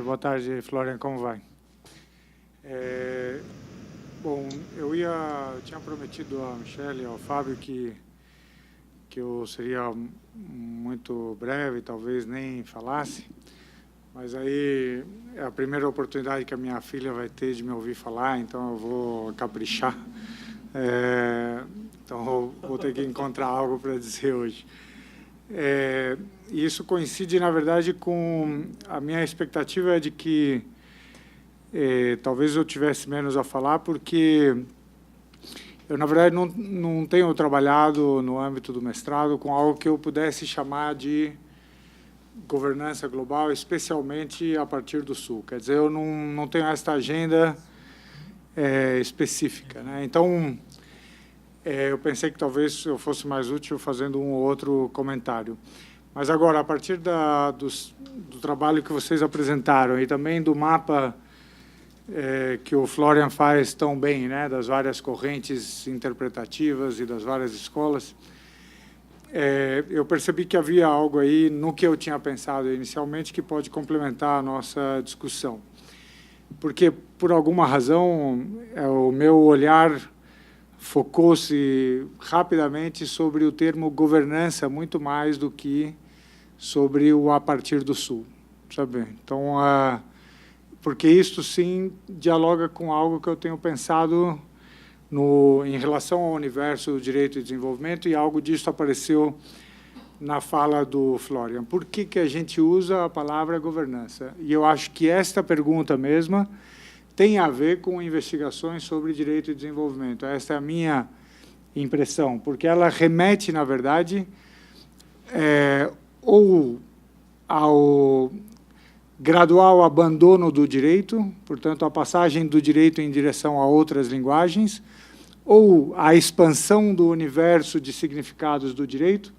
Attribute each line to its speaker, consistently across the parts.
Speaker 1: Boa tarde, Florian, como vai? Bom, eu tinha prometido a Michelle e ao Fábio que eu seria muito breve, talvez nem falasse, mas aí é a primeira oportunidade que a minha filha vai ter de me ouvir falar, então eu vou caprichar. Então vou ter que encontrar algo para dizer hoje. Isso coincide, na verdade, com a minha expectativa de que talvez eu tivesse menos a falar, porque eu, na verdade, não tenho trabalhado no âmbito do mestrado com algo que eu pudesse chamar de governança global, especialmente a partir do Sul. Quer dizer, eu não tenho esta agenda específica, né? Então, eu pensei que talvez eu fosse mais útil fazendo um ou outro comentário. Mas agora, a partir do trabalho que vocês apresentaram e também do mapa que o Florian faz tão bem, né, das várias correntes interpretativas e das várias escolas, eu percebi que havia algo aí no que eu tinha pensado inicialmente que pode complementar a nossa discussão. Porque, por alguma razão, o meu olhar focou-se rapidamente sobre o termo governança, muito mais do que sobre o a partir do Sul, sabe? Então, porque isto, sim, dialoga com algo que eu tenho pensado em relação ao universo do direito e desenvolvimento, e algo disso apareceu na fala do Florian. Por que a gente usa a palavra governança? E eu acho que esta pergunta mesma tem a ver com investigações sobre direito e desenvolvimento. Essa é a minha impressão, porque ela remete, na verdade, ou ao gradual abandono do direito, portanto, a passagem do direito em direção a outras linguagens, ou a expansão do universo de significados do direito,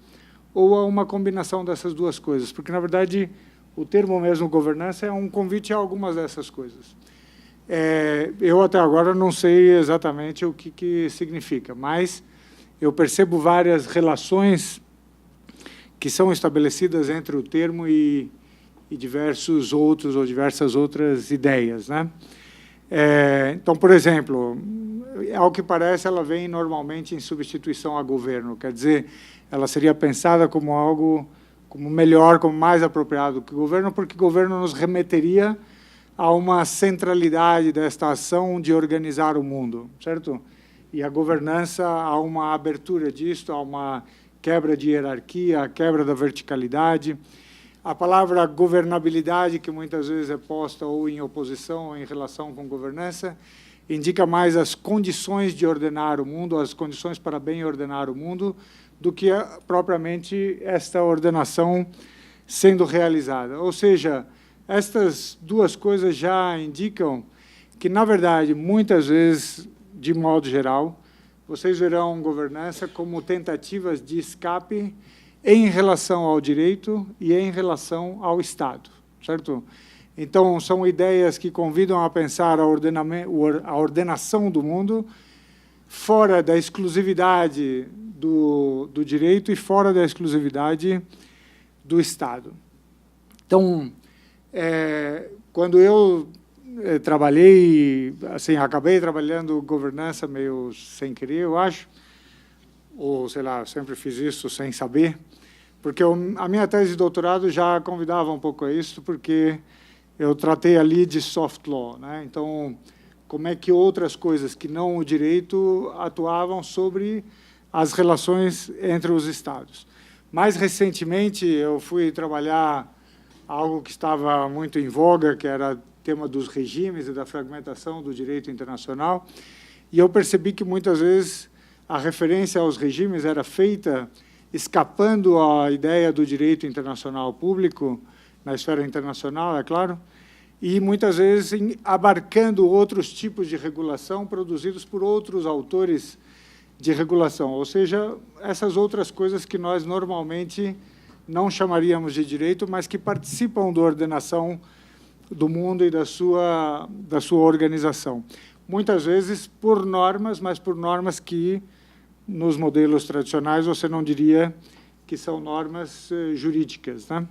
Speaker 1: ou a uma combinação dessas duas coisas, porque, na verdade, o termo mesmo governança é um convite a algumas dessas coisas. Eu, até agora, não sei exatamente o que significa, mas eu percebo várias relações que são estabelecidas entre o termo e diversos outros ou diversas outras ideias, né? Então, por exemplo, ao que parece, ela vem normalmente em substituição a governo, quer dizer, ela seria pensada como algo como melhor, como mais apropriado que governo, porque governo nos remeteria a uma centralidade desta ação de organizar o mundo, certo? E a governança a uma abertura disto, a uma quebra de hierarquia, a quebra da verticalidade. A palavra governabilidade, que muitas vezes é posta ou em oposição ou em relação com governança, indica mais as condições de ordenar o mundo, as condições para bem ordenar o mundo, do que propriamente esta ordenação sendo realizada. Ou seja, estas duas coisas já indicam que, na verdade, muitas vezes, de modo geral, vocês verão governança como tentativas de escape em relação ao direito e em relação ao Estado, certo? Então, são ideias que convidam a pensar a ordenação do mundo fora da exclusividade do direito e fora da exclusividade do Estado. Então, quando eu trabalhei, assim, acabei trabalhando governança meio sem querer, eu acho, ou, sei lá, sempre fiz isso sem saber, porque a minha tese de doutorado já convidava um pouco a isso, porque eu tratei ali de soft law, né? Então, como é que outras coisas que não o direito atuavam sobre as relações entre os Estados. Mais recentemente, eu fui trabalhar algo que estava muito em voga, que era o tema dos regimes e da fragmentação do direito internacional, e eu percebi que, muitas vezes, a referência aos regimes era feita escapando à ideia do direito internacional público, na esfera internacional, é claro, e, muitas vezes, abarcando outros tipos de regulação produzidos por outros autores de regulação, ou seja, essas outras coisas que nós normalmente não chamaríamos de direito, mas que participam da ordenação do mundo e da sua organização. Muitas vezes por normas, mas por normas que, nos modelos tradicionais, você não diria que são normas jurídicas, né?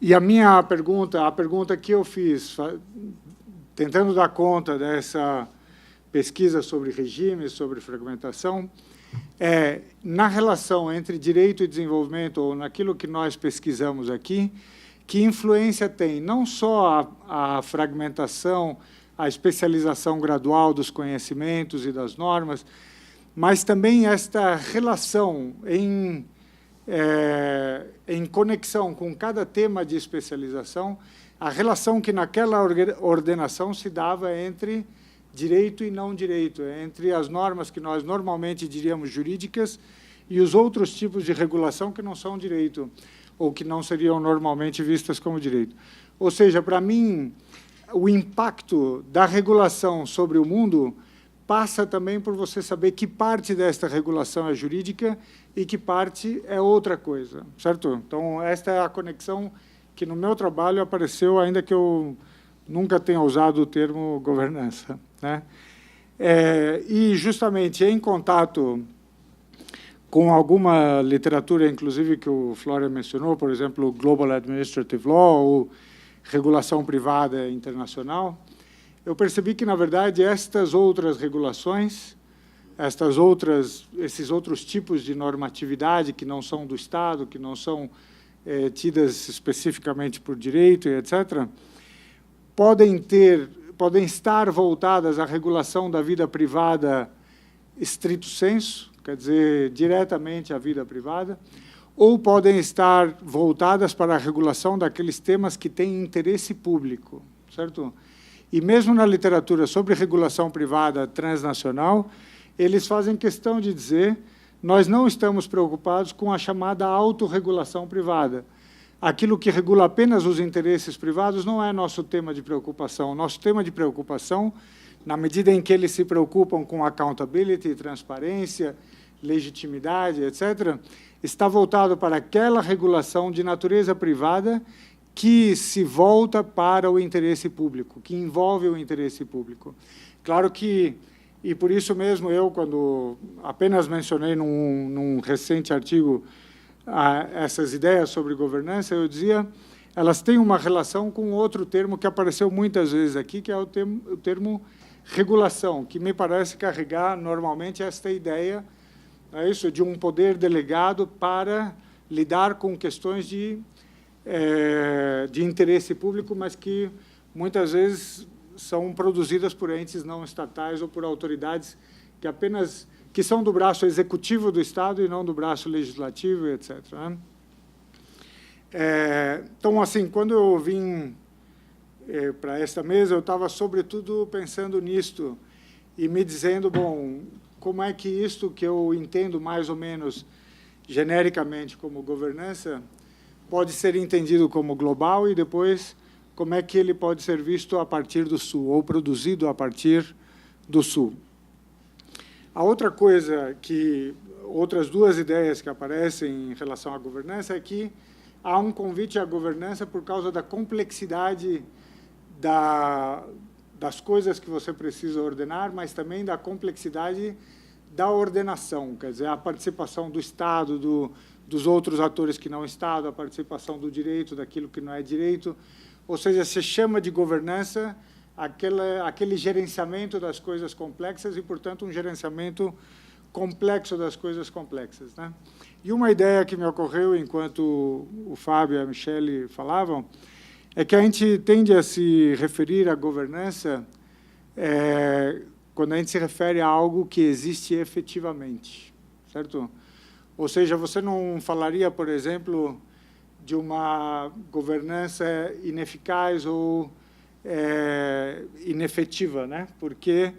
Speaker 1: E a minha pergunta, a pergunta que eu fiz, tentando dar conta dessa pesquisa sobre regimes, sobre fragmentação, na relação entre direito e desenvolvimento, ou naquilo que nós pesquisamos aqui, que influência tem não só a fragmentação, a especialização gradual dos conhecimentos e das normas, mas também esta relação em conexão com cada tema de especialização, a relação que naquela ordenação se dava entre direito e não direito, entre as normas que nós normalmente diríamos jurídicas e os outros tipos de regulação que não são direito, ou que não seriam normalmente vistas como direito. Ou seja, para mim, o impacto da regulação sobre o mundo passa também por você saber que parte desta regulação é jurídica e que parte é outra coisa, certo? Então, esta é a conexão que no meu trabalho apareceu, ainda que eu nunca tenha usado o termo governança, né? E, justamente, em contato com alguma literatura, inclusive, que o Florian mencionou, por exemplo, Global Administrative Law, ou regulação privada internacional, eu percebi que, na verdade, estas outras regulações, esses outros tipos de normatividade que não são do Estado, que não são tidas especificamente por direito, etc., podem estar voltadas à regulação da vida privada stricto sensu, quer dizer, diretamente à vida privada, ou podem estar voltadas para a regulação daqueles temas que têm interesse público, certo? E mesmo na literatura sobre regulação privada transnacional, eles fazem questão de dizer: nós não estamos preocupados com a chamada autorregulação privada. Aquilo que regula apenas os interesses privados não é nosso tema de preocupação. Nosso tema de preocupação, na medida em que eles se preocupam com accountability, transparência, legitimidade, etc., está voltado para aquela regulação de natureza privada que se volta para o interesse público, que envolve o interesse público. Claro que, e por isso mesmo eu, quando apenas mencionei num recente artigo essas ideias sobre governança, eu dizia, elas têm uma relação com outro termo que apareceu muitas vezes aqui, que é o termo regulação, que me parece carregar normalmente esta ideia, isso, de um poder delegado para lidar com questões de interesse público, mas que muitas vezes são produzidas por entes não estatais ou por autoridades que são do braço executivo do Estado e não do braço legislativo, etc., né? Então, assim, quando eu vim para esta mesa, eu estava, sobretudo, pensando nisto e me dizendo, bom, como é que isto que eu entendo mais ou menos genericamente como governança pode ser entendido como global e depois como é que ele pode ser visto a partir do Sul, ou produzido a partir do Sul. A outra coisa outras duas ideias que aparecem em relação à governança é que há um convite à governança por causa da complexidade das coisas que você precisa ordenar, mas também da complexidade da ordenação, quer dizer, a participação do Estado, dos outros atores que não Estado, a participação do direito, daquilo que não é direito. Ou seja, se chama de governança aquele gerenciamento das coisas complexas e, portanto, um gerenciamento complexo das coisas complexas, né? E uma ideia que me ocorreu enquanto o Fábio e a Michele falavam é que a gente tende a se referir à governança quando a gente se refere a algo que existe efetivamente, certo? Ou seja, você não falaria, por exemplo, de uma governança ineficaz ou inefetiva, né? Porque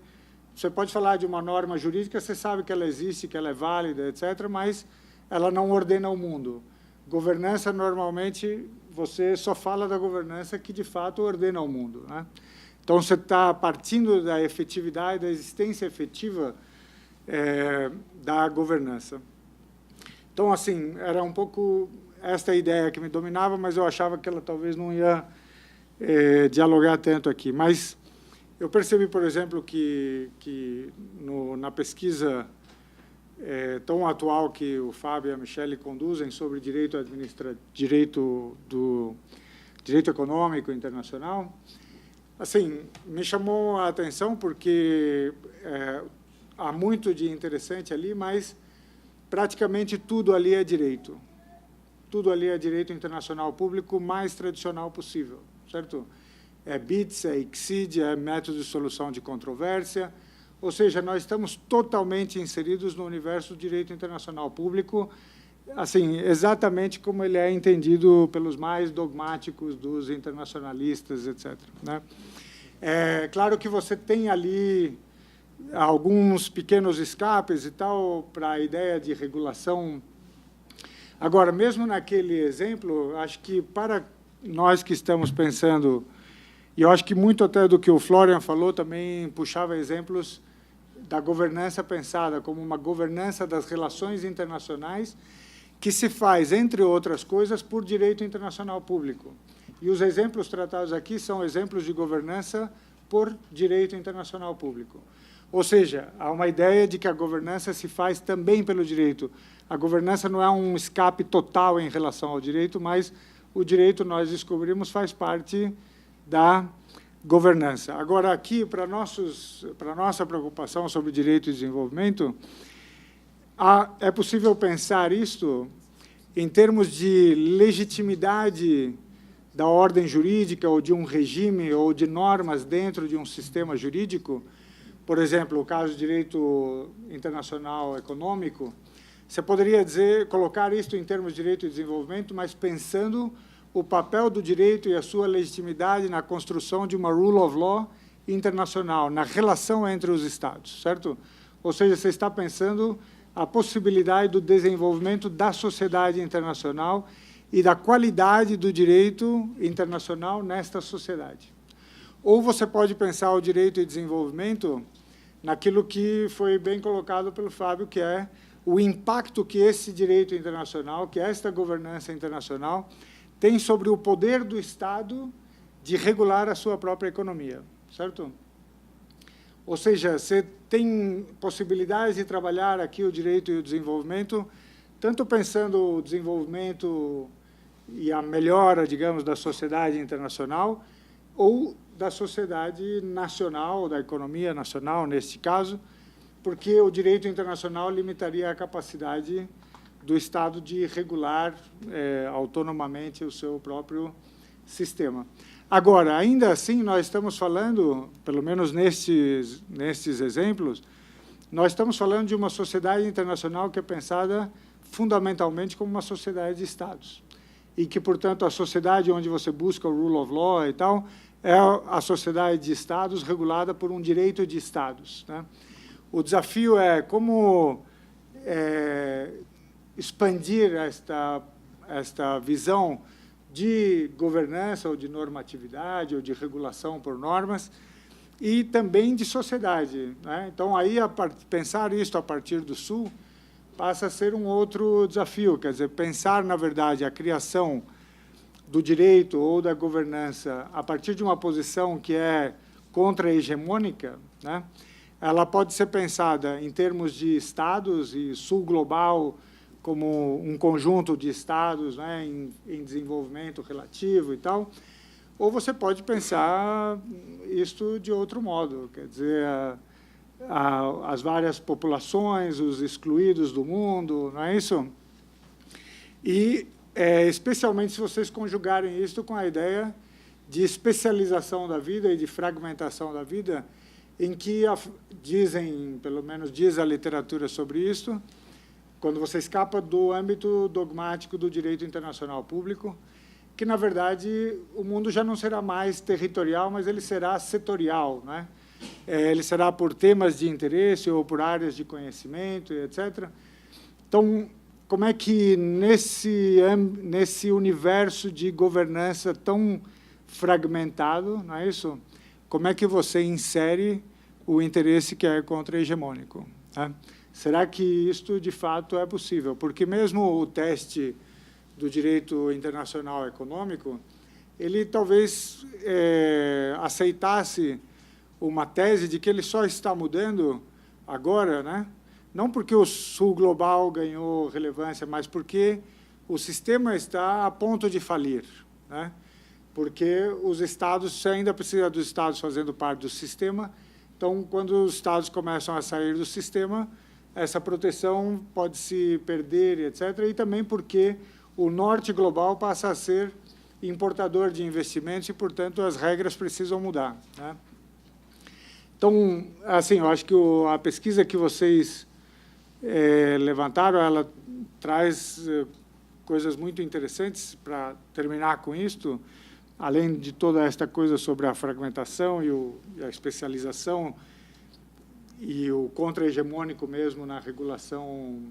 Speaker 1: você pode falar de uma norma jurídica, você sabe que ela existe, que ela é válida, etc., mas ela não ordena o mundo. Governança, normalmente, você só fala da governança que, de fato, ordena o mundo, né? Então, você está partindo da efetividade, da existência efetiva da governança. Então, assim, era um pouco esta ideia que me dominava, mas eu achava que ela talvez não ia dialogar tanto aqui. Mas eu percebi, por exemplo, que na pesquisa tão atual que o Fábio e a Michele conduzem sobre direito direito econômico internacional. Assim, me chamou a atenção porque há muito de interessante ali, mas praticamente tudo ali é direito. Tudo ali é direito internacional público mais tradicional possível, certo? É BITS, é ICSID, é método de solução de controvérsia, ou seja, nós estamos totalmente inseridos no universo do direito internacional público, assim, exatamente como ele é entendido pelos mais dogmáticos dos internacionalistas, etc., né? É claro que você tem ali alguns pequenos escapes e tal para a ideia de regulação. Agora, mesmo naquele exemplo, acho que para nós que estamos pensando, e eu acho que muito até do que o Florian falou também puxava exemplos da governança pensada como uma governança das relações internacionais que se faz, entre outras coisas, por direito internacional público. E os exemplos tratados aqui são exemplos de governança por direito internacional público. Ou seja, há uma ideia de que a governança se faz também pelo direito. A governança não é um escape total em relação ao direito, mas o direito, nós descobrimos, faz parte da governança. Agora, aqui, para a nossa preocupação sobre direito e desenvolvimento, é possível pensar isto em termos de legitimidade da ordem jurídica ou de um regime ou de normas dentro de um sistema jurídico. Por exemplo, o caso de direito internacional econômico, você poderia colocar isto em termos de direito e desenvolvimento, mas pensando o papel do direito e a sua legitimidade na construção de uma rule of law internacional, na relação entre os Estados, certo? Ou seja, você está pensando a possibilidade do desenvolvimento da sociedade internacional e da qualidade do direito internacional nesta sociedade. Ou você pode pensar o direito e desenvolvimento naquilo que foi bem colocado pelo Fábio, que é o impacto que esse direito internacional, que esta governança internacional, tem sobre o poder do Estado de regular a sua própria economia, certo? Ou seja, você tem possibilidades de trabalhar aqui o direito e o desenvolvimento, tanto pensando o desenvolvimento e a melhora, digamos, da sociedade internacional, ou da sociedade nacional, da economia nacional, neste caso, porque o direito internacional limitaria a capacidade do Estado de regular autonomamente o seu próprio sistema. Agora, ainda assim, nós estamos falando, pelo menos nestes exemplos, nós estamos falando de uma sociedade internacional que é pensada fundamentalmente como uma sociedade de Estados, e que, portanto, a sociedade onde você busca o rule of law e tal, é a sociedade de Estados regulada por um direito de Estados, né? O desafio é como expandir esta visão de governança ou de normatividade ou de regulação por normas e também de sociedade, né? Então, aí, pensar isso a partir do Sul passa a ser um outro desafio, quer dizer, pensar, na verdade, a criação do direito ou da governança a partir de uma posição que é contra-hegemônica, né? Ela pode ser pensada em termos de Estados e Sul global como um conjunto de Estados, né, em desenvolvimento relativo e tal, ou você pode pensar isto de outro modo, quer dizer, as várias populações, os excluídos do mundo, não é isso? E, especialmente, se vocês conjugarem isso com a ideia de especialização da vida e de fragmentação da vida, em que dizem, pelo menos diz a literatura sobre isso, quando você escapa do âmbito dogmático do direito internacional público, que, na verdade, o mundo já não será mais territorial, mas ele será setorial, né? Ele será por temas de interesse ou por áreas de conhecimento, etc. Então, como é que, nesse universo de governança tão fragmentado, não é isso? Como é que você insere o interesse que é contra-hegemônico, né? Será que isto, de fato, é possível? Porque mesmo o teste do direito internacional econômico, ele talvez aceitasse uma tese de que ele só está mudando agora, né? Não porque o Sul global ganhou relevância, mas porque o sistema está a ponto de falir, né? porque os Estados, você ainda precisa dos Estados fazendo parte do sistema, então, quando os Estados começam a sair do sistema, essa proteção pode se perder, etc., e também porque o norte global passa a ser importador de investimentos e, portanto, as regras precisam mudar, né? Então, assim, eu acho que a pesquisa que vocês levantaram, ela traz coisas muito interessantes para terminar com isto, além de toda esta coisa sobre a fragmentação e a especialização e o contra-hegemônico mesmo na regulação,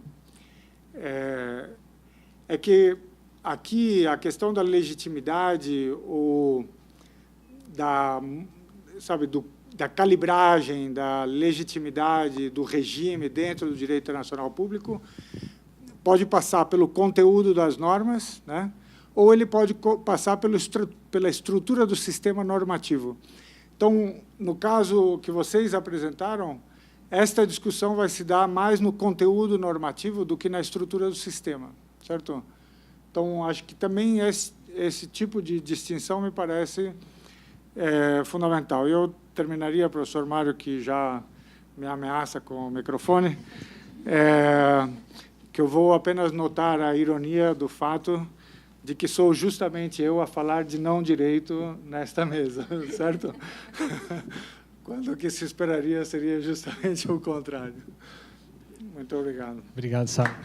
Speaker 1: é que aqui a questão da legitimidade ou da calibragem, da legitimidade do regime dentro do direito internacional público pode passar pelo conteúdo das normas, né? Ou ele pode passar pela estrutura do sistema normativo. Então, no caso que vocês apresentaram, esta discussão vai se dar mais no conteúdo normativo do que na estrutura do sistema, certo? Então, acho que também esse tipo de distinção me parece fundamental. Eu terminaria, professor Mário, que já me ameaça com o microfone, que eu vou apenas notar a ironia do fato de que sou justamente eu a falar de não direito nesta mesa, certo? Quando o que se esperaria seria justamente o contrário. Muito obrigado.
Speaker 2: Obrigado, Sábio.